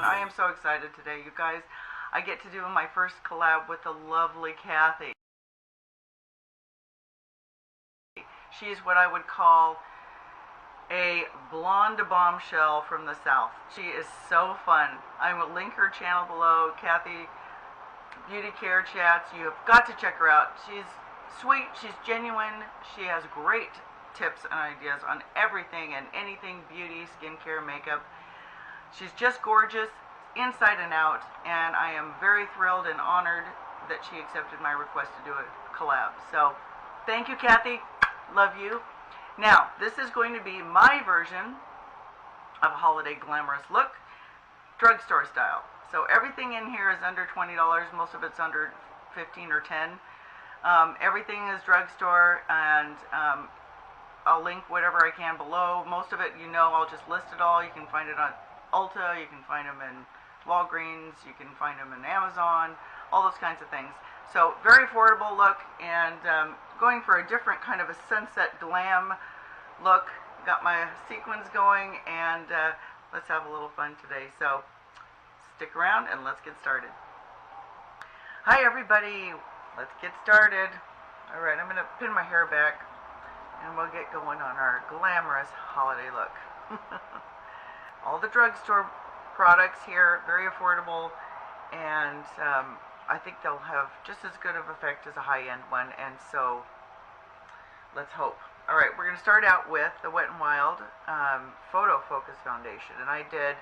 I am so excited today, you guys. I get to do my first collab with the lovely Kathy. She's what I would call a blonde bombshell from the South. She is so fun. I will link her channel below, KathysBeautyCareChats. You have got to check her out. She's sweet, she's genuine, she has great tips and ideas on everything and anything beauty, skincare, makeup. She's just gorgeous inside and out, and I am very thrilled and honored that she accepted my request to do a collab. So thank you, Kathy. Love you. Now, this is going to be my version of a holiday glamorous look, drugstore style. So everything in here is under $20. Most of it's under 15 or 10. Everything is drugstore, and I'll link whatever I can below. Most of it, you know, I'll just list it all. You can find it on Ulta, you can find them in Walgreens, you can find them in Amazon, all those kinds of things. So very affordable look, and going for a different kind of a sunset glam look. Got my sequins going, and let's have a little fun today. So stick around and let's get started. Hi everybody, let's get started. Alright, I'm going to pin my hair back and we'll get going on our glamorous holiday look. All the drugstore products here, very affordable, and I think they'll have just as good of effect as a high-end one, and so let's hope. Alright, we're going to start out with the Wet n Wild Photo Focus Foundation, and I did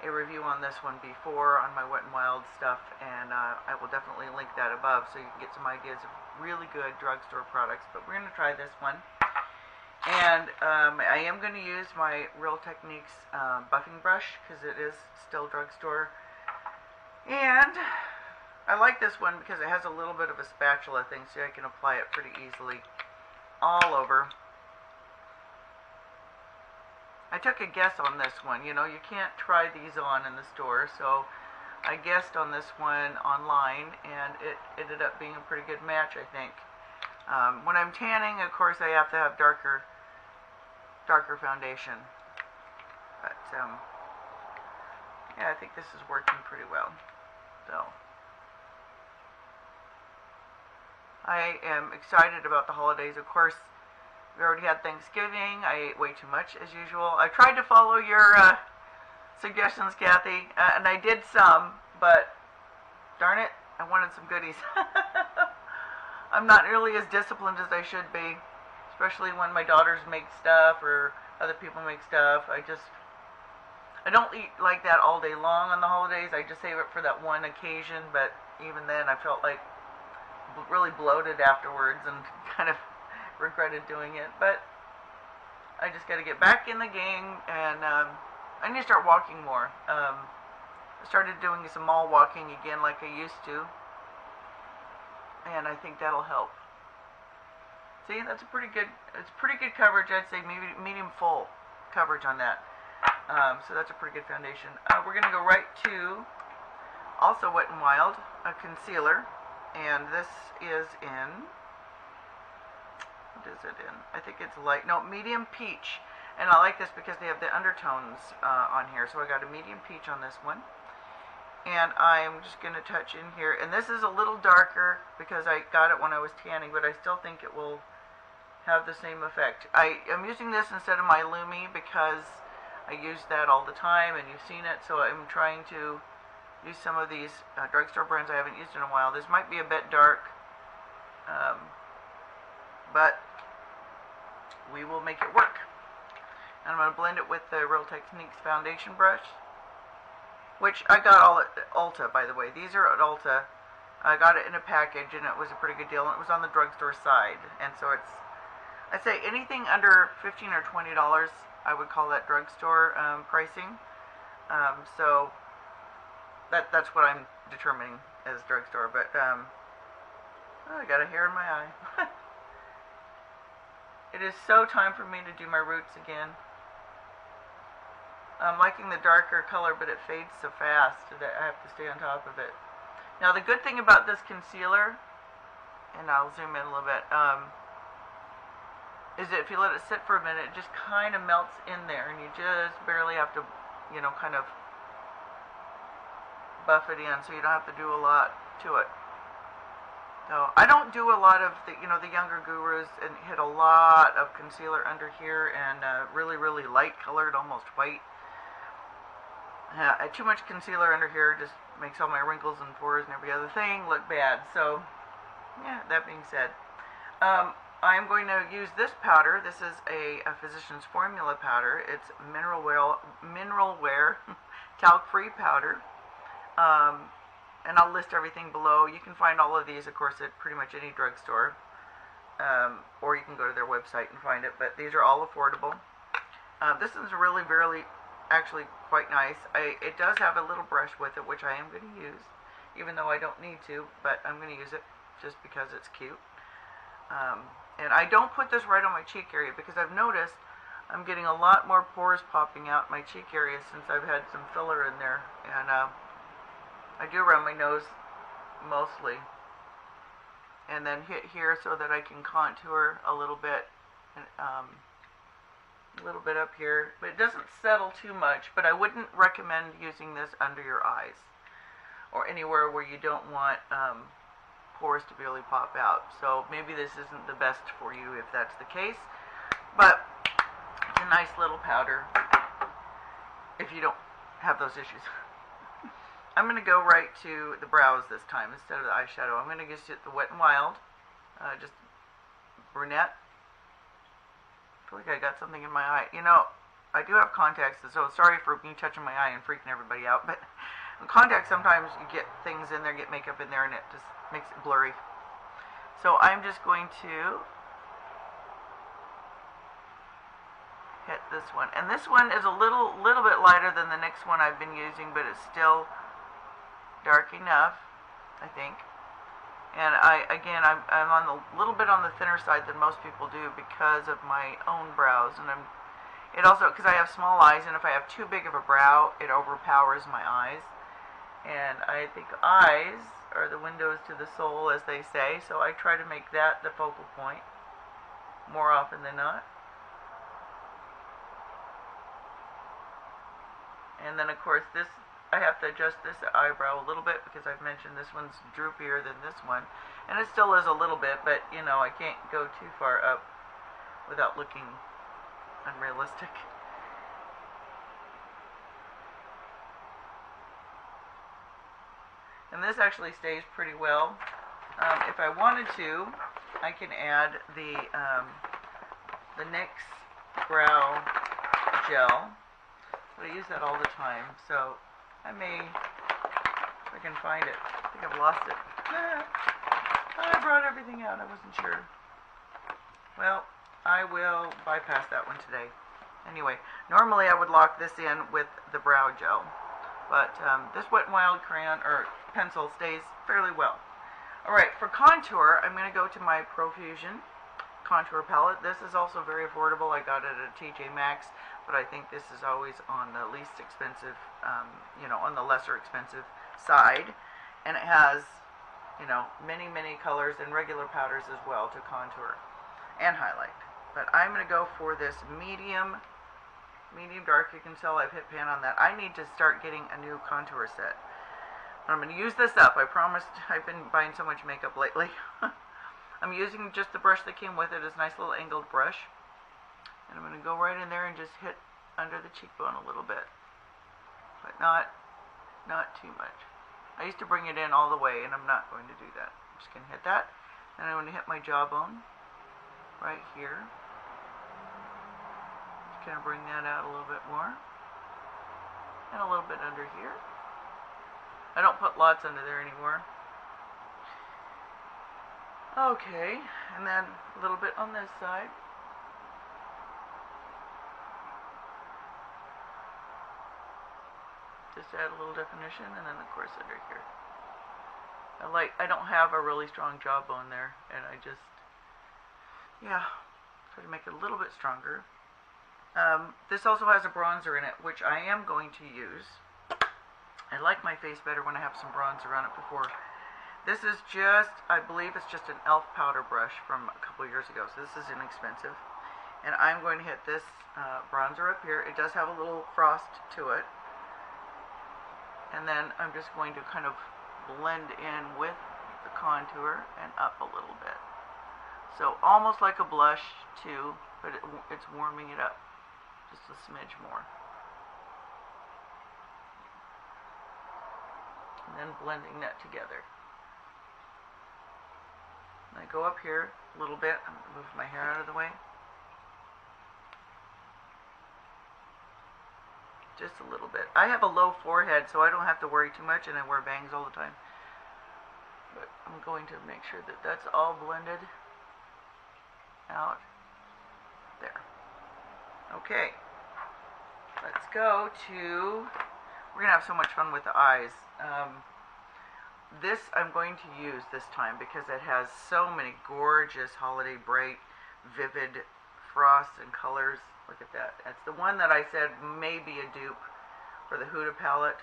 a review on this one before on my Wet n Wild stuff, and I will definitely link that above so you can get some ideas of really good drugstore products, but we're going to try this one. And I am going to use my Real Techniques buffing brush because it is still drugstore. And I like this one because it has a little bit of a spatula thing, so I can apply it pretty easily all over. I took a guess on this one. You know, you can't try these on in the store, so I guessed on this one online, and it ended up being a pretty good match, I think. When I'm tanning, of course, I have to have darker foundation, but yeah, I think this is working pretty well. So I am excited about the holidays. Of course, we already had Thanksgiving. I ate way too much as usual. I tried to follow your suggestions, Kathy, and I did some, but darn it, I wanted some goodies. I'm not nearly as disciplined as I should be, especially when my daughters make stuff or other people make stuff. I don't eat like that all day long on the holidays. I just save it for that one occasion, but even then I felt like really bloated afterwards and kind of regretted doing it. But I just got to get back in the game, and I need to start walking more. I started doing some mall walking again like I used to, and I think that'll help. See, that's a pretty good, it's pretty good coverage. I'd say maybe medium full coverage on that. So that's a pretty good foundation. We're going to go right to also Wet n Wild, a concealer, and this is in, what is it in? I think it's light, no, medium peach. And I like this because they have the undertones on here. So I got a medium peach on this one. And I'm just going to touch in here. And this is a little darker because I got it when I was tanning, but I still think it will have the same effect. I am using this instead of my Lumi because I use that all the time, and you've seen it. So I'm trying to use some of these drugstore brands I haven't used in a while. This might be a bit dark, but we will make it work. And I'm going to blend it with the Real Techniques foundation brush, which I got all at Ulta, by the way. These are at Ulta. I got it in a package, and it was a pretty good deal, and it was on the drugstore side. And so it's, I'd say anything under $15 or $20, I would call that drugstore pricing. So that's what I'm determining as drugstore. But oh, I got a hair in my eye. It is so time for me to do my roots again. I'm liking the darker color, but it fades so fast that I have to stay on top of it. Now the good thing about this concealer, and I'll zoom in a little bit, is that if you let it sit for a minute, it just kind of melts in there, and you just barely have to, you know, kind of buff it in, so you don't have to do a lot to it. So I don't do a lot of the, you know, the younger gurus and hit a lot of concealer under here and really, really light colored, almost white. Too much concealer under here just makes all my wrinkles and pores and every other thing look bad. So, yeah, that being said, I'm going to use this powder. This is a Physicians formula powder. It's mineral wear talc-free powder. And I'll list everything below. You can find all of these, of course, at pretty much any drugstore, or you can go to their website and find it, but these are all affordable. This is really, actually quite nice. It does have a little brush with it, which I am going to use, even though I don't need to, but I'm going to use it just because it's cute. And I don't put this right on my cheek area because I've noticed I'm getting a lot more pores popping out in my cheek area since I've had some filler in there, and I do around my nose mostly, and then hit here so that I can contour a little bit, and a little bit up here, but it doesn't settle too much. But I wouldn't recommend using this under your eyes or anywhere where you don't want pores to really pop out. So maybe this isn't the best for you if that's the case, but it's a nice little powder if you don't have those issues. I'm going to go right to the brows this time instead of the eyeshadow. I'm going to just hit the Wet n Wild, just brunette. I feel like I got something in my eye. You know, I do have contacts, so sorry for me touching my eye and freaking everybody out, but in contacts sometimes you get things in there, get makeup in there, and it just makes it blurry. So I'm just going to hit this one. And this one is a little bit lighter than the next one I've been using, but it's still dark enough, I think. And I'm on the little bit on the thinner side than most people do because of my own brows, and it also, because I have small eyes, and if I have too big of a brow, it overpowers my eyes. And I think eyes are the windows to the soul, as they say, so I try to make that the focal point more often than not. And then, of course, this, I have to adjust this eyebrow a little bit because I've mentioned this one's droopier than this one. And it still is a little bit, but, you know, I can't go too far up without looking unrealistic. And this actually stays pretty well. If I wanted to, I can add the NYX brow gel. But I use that all the time, so I may, if I can find it. I think I've lost it. I brought everything out. I wasn't sure. Well, I will bypass that one today. Anyway, normally I would lock this in with the brow gel, but this Wet n Wild crayon or pencil stays fairly well. Alright, for contour, I'm going to go to my Profusion contour palette. This is also very affordable. I got it at TJ Maxx, but I think this is always on the least expensive, you know, on the lesser expensive side. And it has, you know, many colors and regular powders as well to contour and highlight. But I'm going to go for this medium dark. You can tell I've hit pan on that. I need to start getting a new contour set. I'm going to use this up. I promised. I've been buying so much makeup lately. I'm using just the brush that came with it. It's a nice little angled brush. And I'm going to go right in there and just hit under the cheekbone a little bit. But not too much. I used to bring it in all the way, and I'm not going to do that. I'm just going to hit that. And I'm going to hit my jawbone right here. Just kind of bring that out a little bit more. And a little bit under here. I don't put lots under there anymore. Okay, and then a little bit on this side. Just add a little definition, and then of course under here. I don't have a really strong jawbone there, and I just, yeah, try to make it a little bit stronger. This also has a bronzer in it, which I am going to use. I like my face better when I have some bronzer on it before. This is just, I believe it's just an e.l.f. powder brush from a couple years ago, so this is inexpensive. And I'm going to hit this bronzer up here. It does have a little frost to it. And then I'm just going to kind of blend in with the contour and up a little bit. So almost like a blush too, but it's warming it up just a smidge more. And then blending that together. And I go up here a little bit. I'm going to move my hair out of the way. Just a little bit. I have a low forehead, so I don't have to worry too much, and I wear bangs all the time. But I'm going to make sure that that's all blended out. There. Okay. Let's go to... We're going to have so much fun with the eyes. This I'm going to use this time because it has so many gorgeous holiday bright, vivid frosts and colors. Look at that. It's the one that I said may be a dupe for the Huda palette.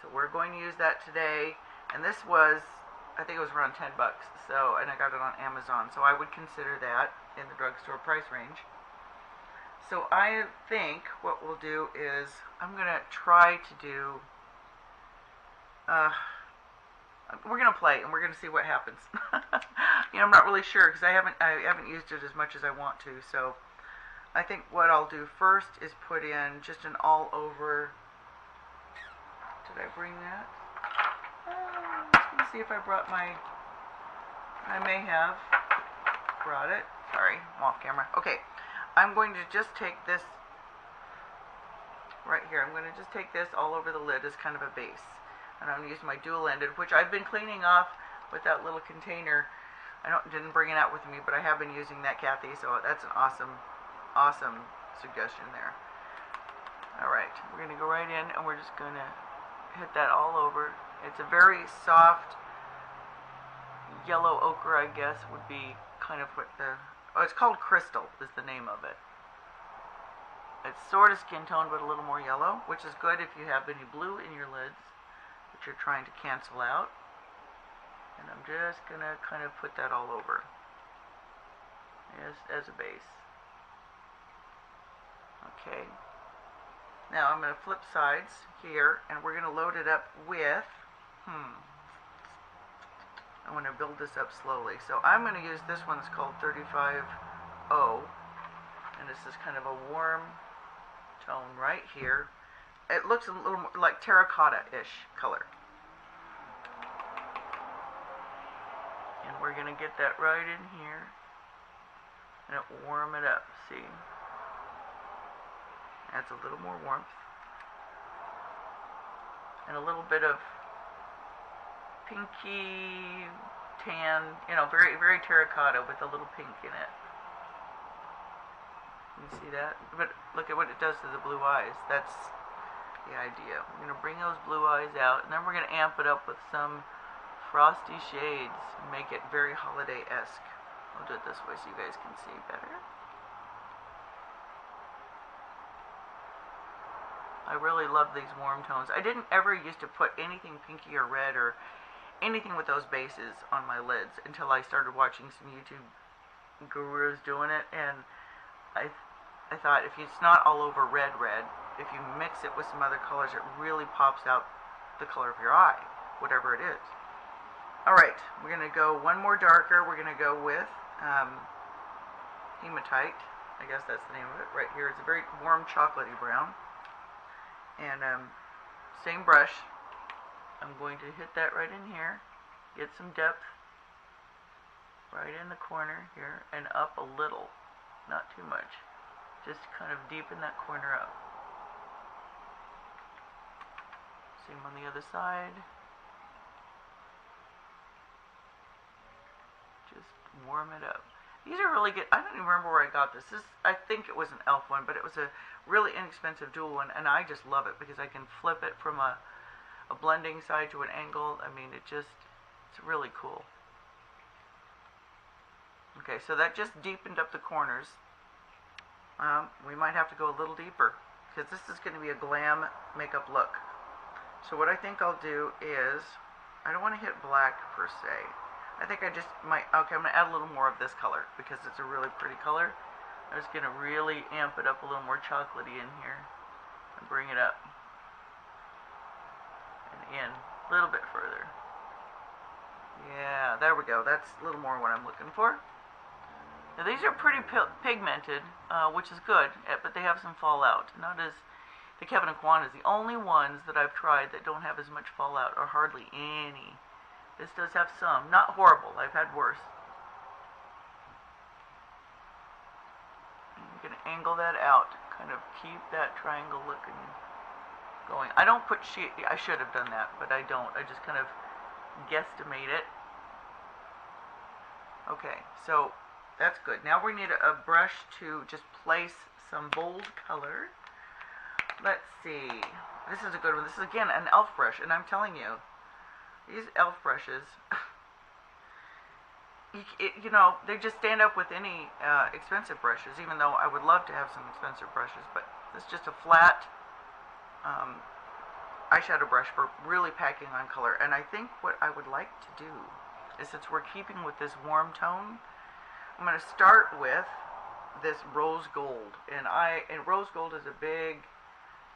So we're going to use that today. And this was, I think it was around 10 bucks. So, and I got it on Amazon. So I would consider that in the drugstore price range. So I think what we'll do is I'm going to try to do, we're going to play and we're going to see what happens. You know, I'm not really sure because I haven't used it as much as I want to. So I think what I'll do first is put in just an all over. Did I bring that? Let's see if I brought my, I may have brought it. Sorry, I'm off camera. Okay, I'm going to just take this right here. I'm going to just take this all over the lid as kind of a base. And I'm going to use my dual-ended, which I've been cleaning off with that little container. Didn't bring it out with me, but I have been using that, Kathy, so that's an awesome suggestion there. Alright, we're going to go right in and we're just going to hit that all over. It's a very soft yellow ochre, I guess, would be kind of what the... Oh, it's called Crystal is the name of it. It's sort of skin tone, but a little more yellow, which is good if you have any blue in your lids, which you're trying to cancel out. And I'm just going to kind of put that all over as a base. Okay. Now I'm going to flip sides here, and we're going to load it up with, I want to build this up slowly. So I'm going to use this one. It's called 35O, and this is kind of a warm tone right here. It looks a little more like terracotta-ish color. And we're going to get that right in here and warm it up. See? Adds a little more warmth. And a little bit of pinky tan, you know, very, very terracotta with a little pink in it. You see that? But look at what it does to the blue eyes. That's the idea. We're going to bring those blue eyes out, and then we're going to amp it up with some frosty shades and make it very holiday-esque. I'll do it this way so you guys can see better. I really love these warm tones. I didn't ever used to put anything pinky or red or anything with those bases on my lids until I started watching some YouTube gurus doing it, and I thought if it's not all over red, if you mix it with some other colors, it really pops out the color of your eye, whatever it is. Alright, we're going to go one more darker. We're going to go with Hematite. I guess that's the name of it right here. It's a very warm chocolatey brown. And same brush. I'm going to hit that right in here. Get some depth right in the corner here and up a little. Not too much. Just kind of deepen that corner up. Same on the other side. Just warm it up. These are really good. I don't even remember where I got this. I think it was an e.l.f. one, but it was a really inexpensive dual one, and I just love it because I can flip it from a blending side to an angle. I mean, it's really cool. Okay, so that just deepened up the corners. We might have to go a little deeper because this is going to be a glam makeup look. So what I think I'll do is, I don't want to hit black per se. I think I just might, okay, I'm going to add a little more of this color because it's a really pretty color. I'm just going to really amp it up a little more chocolatey in here and bring it up and in a little bit further. Yeah, there we go. That's a little more what I'm looking for. Now these are pretty pigmented, which is good, but they have some fallout. Not as the Kevin and Kwan is the only ones that I've tried that don't have as much fallout, or hardly any. This does have some, not horrible. I've had worse. I'm going to angle that out, kind of keep that triangle looking going. I don't put sheet. I should have done that, but I don't. I just kind of guesstimate it. Okay, so that's good. Now we need a brush to just place some bold color. Let's see. This is a good one. This is, again, an e.l.f. brush, and I'm telling you, these e.l.f. brushes, you know, they just stand up with any expensive brushes, even though I would love to have some expensive brushes, but this is just a flat eyeshadow brush for really packing on color. And I think what I would like to do is, since we're keeping with this warm tone, I'm going to start with this rose gold. And rose gold is a big,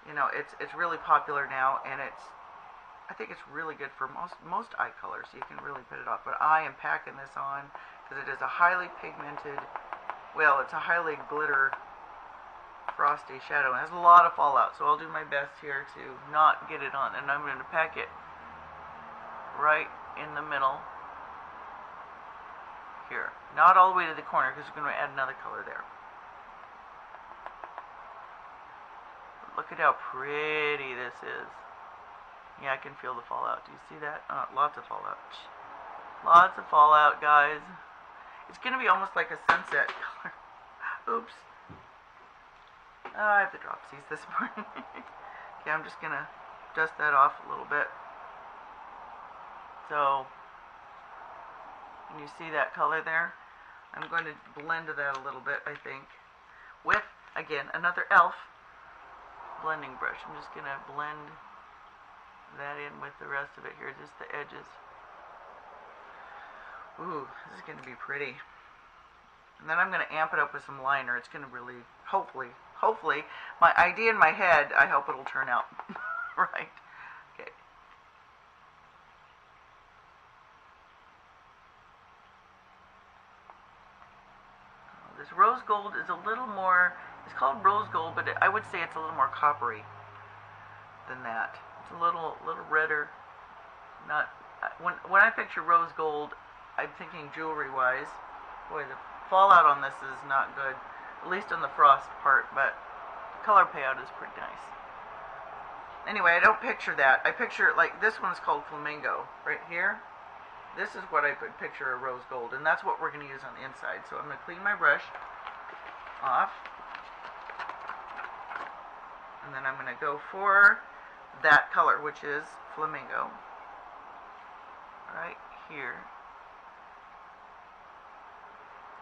you know, it's really popular now, and I think it's really good for most eye colors. You can really put it off. But I am packing this on because it is a highly pigmented, well, it's a highly glitter frosty shadow. It has a lot of fallout, so I'll do my best here to not get it on. And I'm going to pack it right in the middle here. Not all the way to the corner because we're going to add another color there. Look at how pretty this is. Yeah, I can feel the fallout. Do you see that? Lots of fallout. Lots of fallout, guys. It's going to be almost like a sunset color. Oops. I have the dropsies this morning. Okay, I'm just going to dust that off a little bit. So, can you see that color there? I'm going to blend that a little bit, I think, with, again, another e.l.f. blending brush. I'm just going to blend that in with the rest of it here, just the edges. Ooh, this is going to be pretty. And then I'm going to amp it up with some liner. It's going to really, hopefully, my idea in my head, I hope it'll turn out right. Okay. This rose gold is a little more, it's called rose gold, but I would say it's a little more coppery than that. It's a little redder. Not when I picture rose gold, I'm thinking jewelry-wise. Boy, the fallout on this is not good, at least on the frost part, but the color payout is pretty nice. Anyway, I don't picture that. I picture, like, this one's called Flamingo, right here. This is what I could picture a rose gold, and that's what we're going to use on the inside. So I'm going to clean my brush off, and then I'm going to go for that color, which is Flamingo, right here.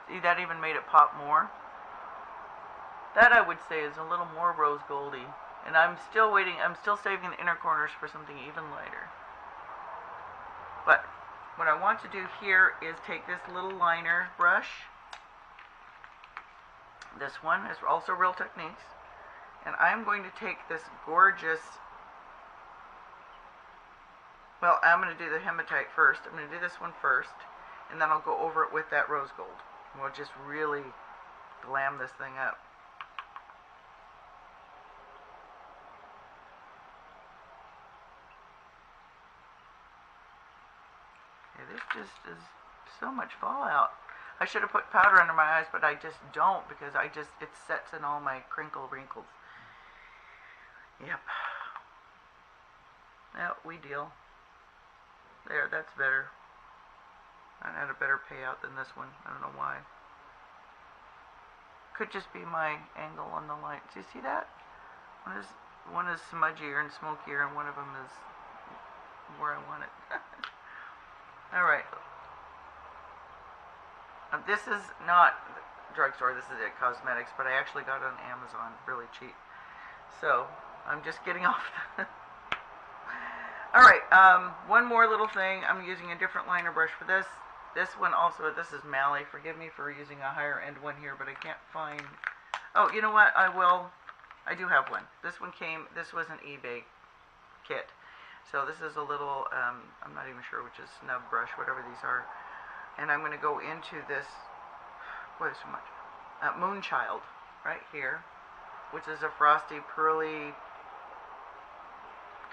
See, that even made it pop more. That, I would say, is a little more rose goldy. And I'm still waiting, I'm still saving the inner corners for something even lighter. But what I want to do here is take this little liner brush. This one is also Real Techniques. And I'm going to take this gorgeous, well, I'm going to do the hematite first. I'm going to do this one first, and then I'll go over it with that rose gold. And we'll just really glam this thing up. Okay, this just is so much fallout. I should have put powder under my eyes, but I just don't, because it sets in all my wrinkles. Yep. Yeah, we deal. There, that's better. I had a better payout than this one. I don't know why. Could just be my angle on the light. Do you see that? One is smudgier and smokier, and one of them is where I want it. Alright. This is not drugstore. This is at Cosmetics, but I actually got it on Amazon really cheap. So I'm just getting off. Alright, one more little thing. I'm using a different liner brush for this. This one also, this is Mally. Forgive me for using a higher end one here, but I can't find... Oh, you know what? I do have one. This one this was an eBay kit. So this is a little, I'm not even sure which is snub brush, whatever these are. And I'm going to go into this, boy, so much, Moonchild right here, which is a frosty, pearly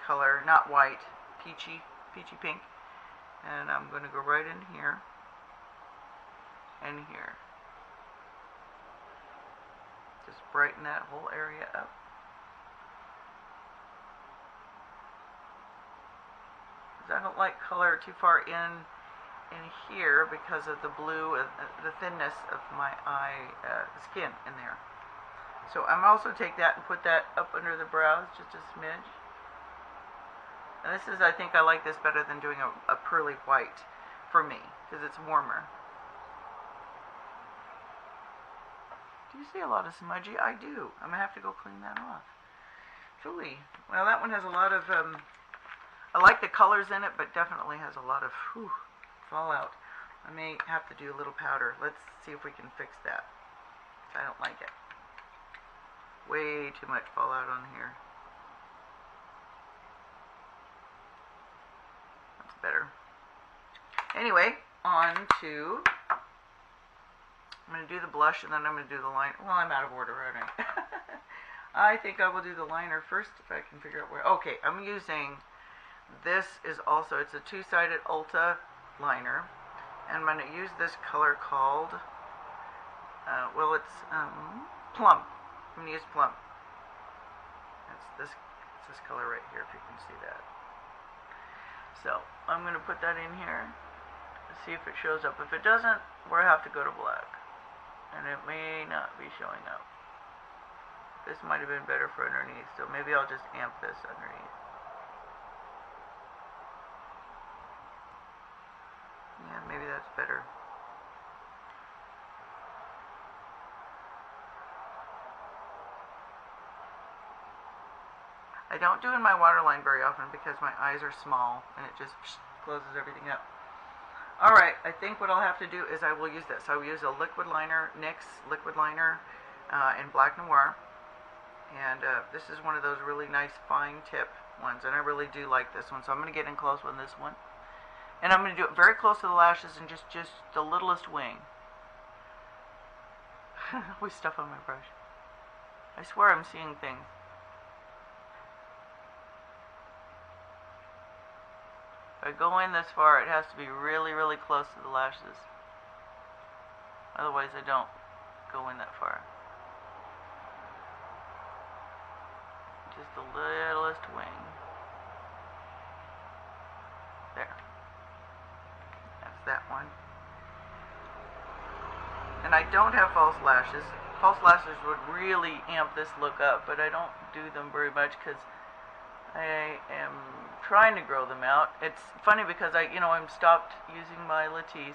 color, not white, peachy pink. And I'm going to go right in here and here. Just brighten that whole area up. I don't like color too far in here because of the blue, the thinness of my eye skin in there. So I'm also take that and put that up under the brows just a smidge. And this is, I think I like this better than doing a pearly white for me because it's warmer. Do you see a lot of smudgy? I do. I'm gonna have to go clean that off. Ooh, well, that one has a lot of I like the colors in it, but definitely has a lot of fallout. I may have to do a little powder. Let's see if we can fix that. I don't like it. Way too much fallout on here. That's better. Anyway, on to... I'm going to do the blush and then I'm going to do the liner. Well, I'm out of order, aren't I? I think I will do the liner first if I can figure out where... Okay, I'm using... This is also, it's a two-sided Ulta liner, and I'm going to use this color called, well, it's Plum. I'm going to use Plum. It's this color right here, if you can see that. So I'm going to put that in here and see if it shows up. If it doesn't, we'll have to go to black, and it may not be showing up. This might have been better for underneath, so maybe I'll just amp this underneath. Yeah, maybe that's better. I don't do in my waterline very often because my eyes are small and it just closes everything up. Alright, I think what I'll have to do is I will use this. I will use a liquid liner, NYX liquid liner in Black Noir. And this is one of those really nice fine tip ones, and I really do like this one. So I'm going to get in close with this one. And I'm going to do it very close to the lashes and just the littlest wing. With stuff on my brush. I swear I'm seeing things. If I go in this far, it has to be really, really close to the lashes. Otherwise, I don't go in that far. Just the littlest wing. There. That one. And I don't have false lashes. False lashes would really amp this look up, but I don't do them very much because I am trying to grow them out. It's funny because I'm stopped using my Rapid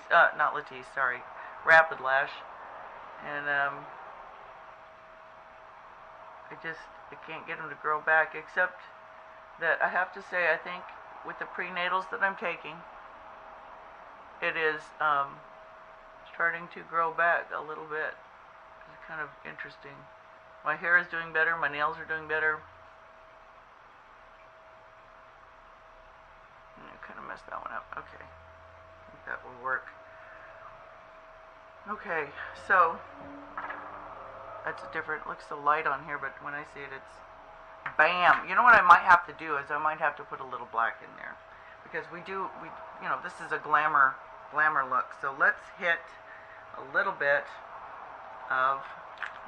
Lash, and I can't get them to grow back, except that I have to say, I think with the prenatals that I'm taking, it is starting to grow back a little bit. It's kind of interesting. My hair is doing better. My nails are doing better. I kind of messed that one up. Okay. I think that will work. Okay, so that's a different, it looks so light on here, but when I see it, it's bam. You know what I might have to do is I might have to put a little black in there. Because this is a glamour look. So let's hit a little bit of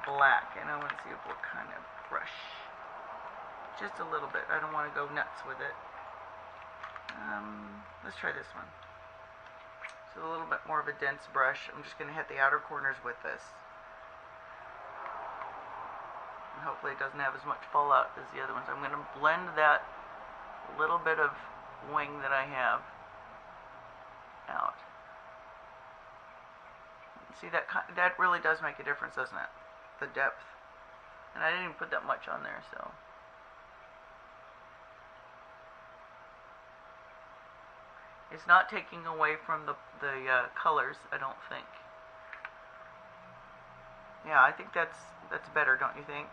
black, and I want to see what kind of brush. Just a little bit. I don't want to go nuts with it. Let's try this one. So a little bit more of a dense brush. I'm just going to hit the outer corners with this. And hopefully it doesn't have as much fallout as the other ones. I'm going to blend that little bit of wing that I have out. See, that really does make a difference, doesn't it? The depth. And I didn't even put that much on there, so. It's not taking away from the colors, I don't think. Yeah, I think that's better, don't you think?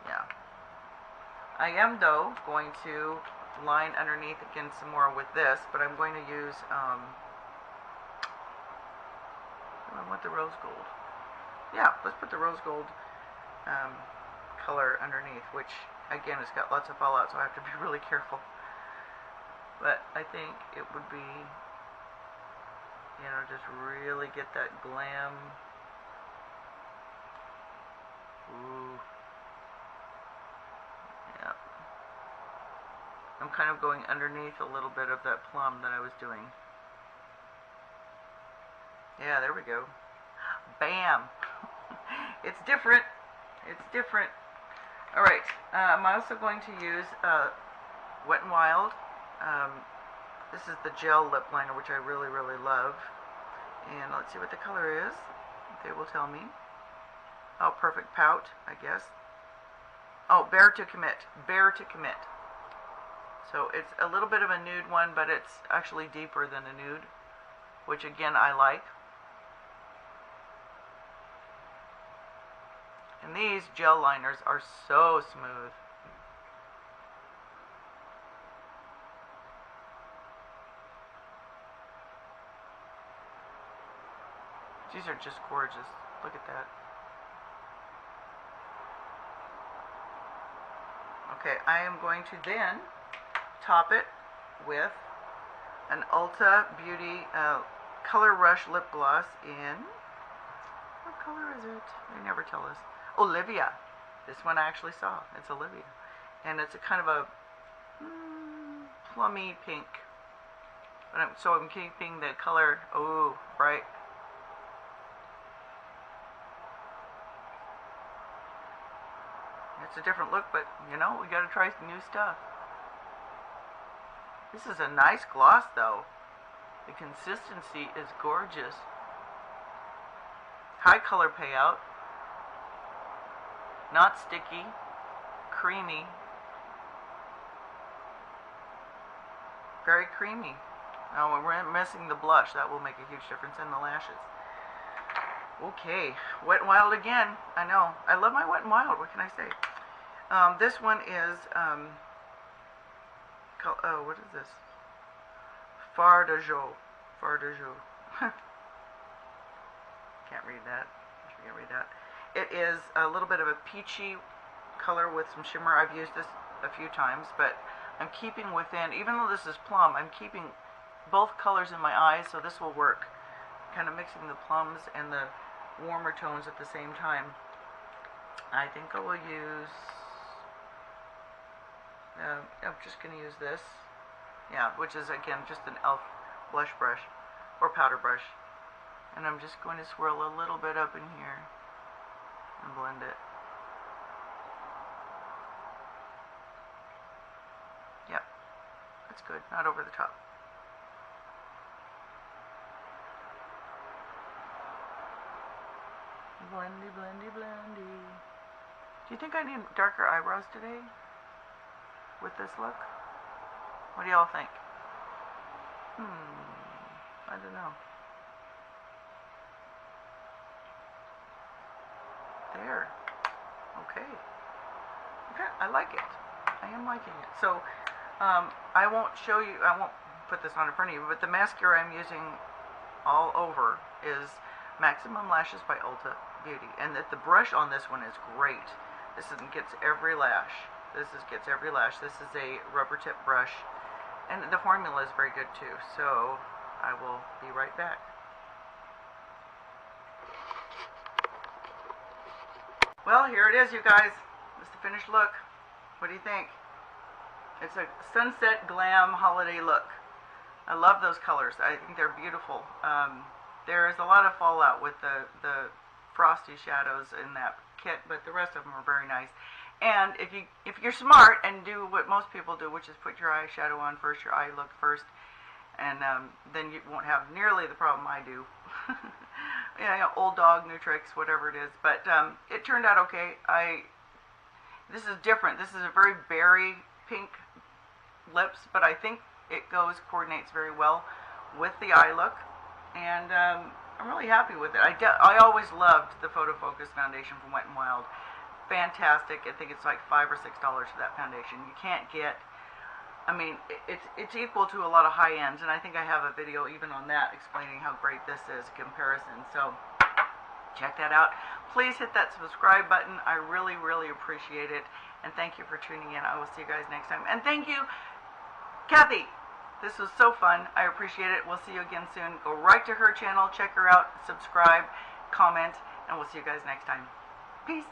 Yeah. I am, though, going to line underneath again some more with this, but I'm going to use, I want the rose gold. Yeah, let's put the rose gold color underneath, which, again, it's got lots of fallout, so I have to be really careful. But I think it would be, you know, just really get that glam. Ooh. Yeah. I'm kind of going underneath a little bit of that plum that I was doing. Yeah, there we go. Bam! It's different. It's different. Alright, I'm also going to use Wet n Wild. This is the gel lip liner, which I really, really love. And let's see what the color is. They will tell me. Oh, Perfect Pout, I guess. Oh, Bare to Commit. Bare to Commit. So it's a little bit of a nude one, but it's actually deeper than a nude, which again I like. And these gel liners are so smooth. These are just gorgeous. Look at that. Okay, I am going to then top it with an Ulta Beauty Color Rush Lip Gloss in, what color is it? They never tell us. Olivia. This one I actually saw. It's Olivia. And it's a kind of a plummy pink. But so I'm keeping the color, oh, bright. It's a different look, but you know, we gotta try some new stuff. This is a nice gloss though. The consistency is gorgeous. High color payout. Not sticky. Creamy. Very creamy. Now we're missing the blush. That will make a huge difference in the lashes. Okay, Wet n Wild again. I know. I love my Wet n Wild. What can I say? This one is, what is this? Fard de Jour. Fard de Jour. Can't read that. I can't read that. It is a little bit of a peachy color with some shimmer. I've used this a few times, but I'm keeping within, even though this is plum, I'm keeping both colors in my eyes, so this will work. Kind of mixing the plums and the warmer tones at the same time. I think I will use, I'm just going to use this. Yeah, which is again just an e.l.f. blush brush or powder brush. And I'm just going to swirl a little bit up in here and blend it. Yep, that's good, not over the top. Blendy, blendy, blendy. Do you think I need darker eyebrows today with this look? What do y'all think? I don't know. There. Okay. Okay, I like it. I am liking it. So, I won't show you, I won't put this on in front of you, but the mascara I'm using all over is Maximum Lashes by Ulta Beauty. And the brush on this one is great. This gets every lash. Gets every lash. This is a rubber tip brush. And the formula is very good too. So, I will be right back. Well, here it is, you guys. It's the finished look. What do you think? It's a sunset glam holiday look. I love those colors. I think they're beautiful. There is a lot of fallout with the frosty shadows in that kit, but the rest of them are very nice. And if you're smart and do what most people do, which is put your eyeshadow on first, your eye look first, and then you won't have nearly the problem I do. Yeah, old dog, new tricks, whatever it is. But it turned out okay. This is different. This is a very berry pink lips, but I think it coordinates very well with the eye look, and I'm really happy with it. I always loved the Photo Focus foundation from Wet n Wild. Fantastic. I think it's like $5 or $6 for that foundation. You can't get, I mean, it's equal to a lot of high ends, and I think I have a video even on that explaining how great this is in comparison. So check that out. Please hit that subscribe button. I really, really appreciate it, and thank you for tuning in. I will see you guys next time. And thank you, Kathy. This was so fun. I appreciate it. We'll see you again soon. Go right to her channel, check her out, subscribe, comment, and we'll see you guys next time. Peace.